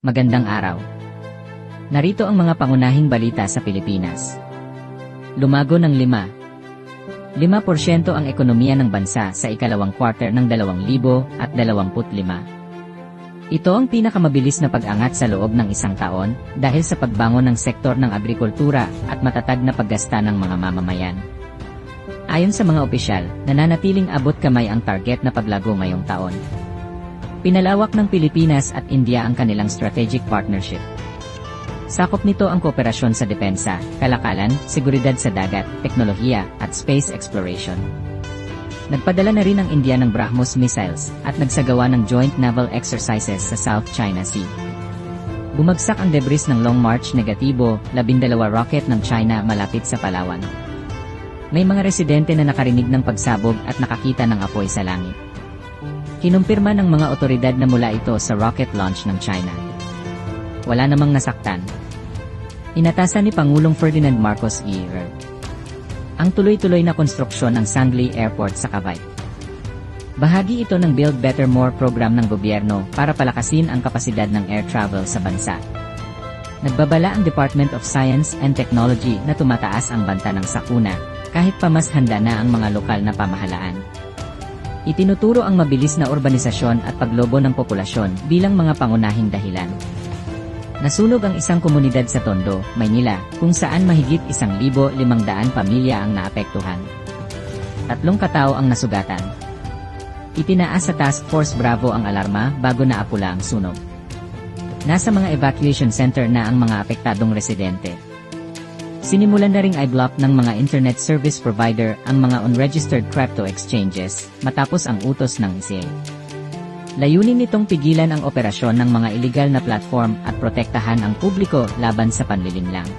Magandang araw. Narito ang mga pangunahing balita sa Pilipinas. Lumago ng 5% ang ekonomiya ng bansa sa ikalawang quarter ng 2025. Ito ang pinakamabilis na pag-angat sa loob ng isang taon dahil sa pagbangon ng sektor ng agrikultura at matatag na paggasta ng mga mamamayan. Ayon sa mga opisyal, nananatiling abot kamay ang target na paglago ngayong taon. Pinalawak ng Pilipinas at India ang kanilang strategic partnership. Sakop nito ang kooperasyon sa depensa, kalakalan, seguridad sa dagat, teknolohiya, at space exploration. Nagpadala na rin ang India ng BrahMos missiles at nagsagawa ng joint naval exercises sa South China Sea. Bumagsak ang debris ng Long March Negatibo, 12 rocket ng China malapit sa Palawan. May mga residente na nakarinig ng pagsabog at nakakita ng apoy sa langit. Kinumpirma ng mga otoridad na mula ito sa rocket launch ng China. Wala namang nasaktan. Inatasan ni Pangulong Ferdinand Marcos Jr. ang tuloy-tuloy na konstruksyon ng Sangley Airport sa Cavite. Bahagi ito ng Build Better More program ng gobyerno para palakasin ang kapasidad ng air travel sa bansa. Nagbabala ang Department of Science and Technology na tumataas ang banta ng sakuna, kahit pa mas handa na ang mga lokal na pamahalaan. Itinuturo ang mabilis na urbanisasyon at paglobo ng populasyon bilang mga pangunahing dahilan. Nasunog ang isang komunidad sa Tondo, Maynila, kung saan mahigit 1,500 pamilya ang naapektuhan. 3 katao ang nasugatan. Itinaas sa Task Force Bravo ang alarma bago naapula ang sunog. Nasa mga evacuation center na ang mga apektadong residente. Sinimulan na ring i-block ng mga internet service provider ang mga unregistered crypto exchanges matapos ang utos ng ICA. Layunin nitong pigilan ang operasyon ng mga illegal na platform at protektahan ang publiko laban sa panlilinlang.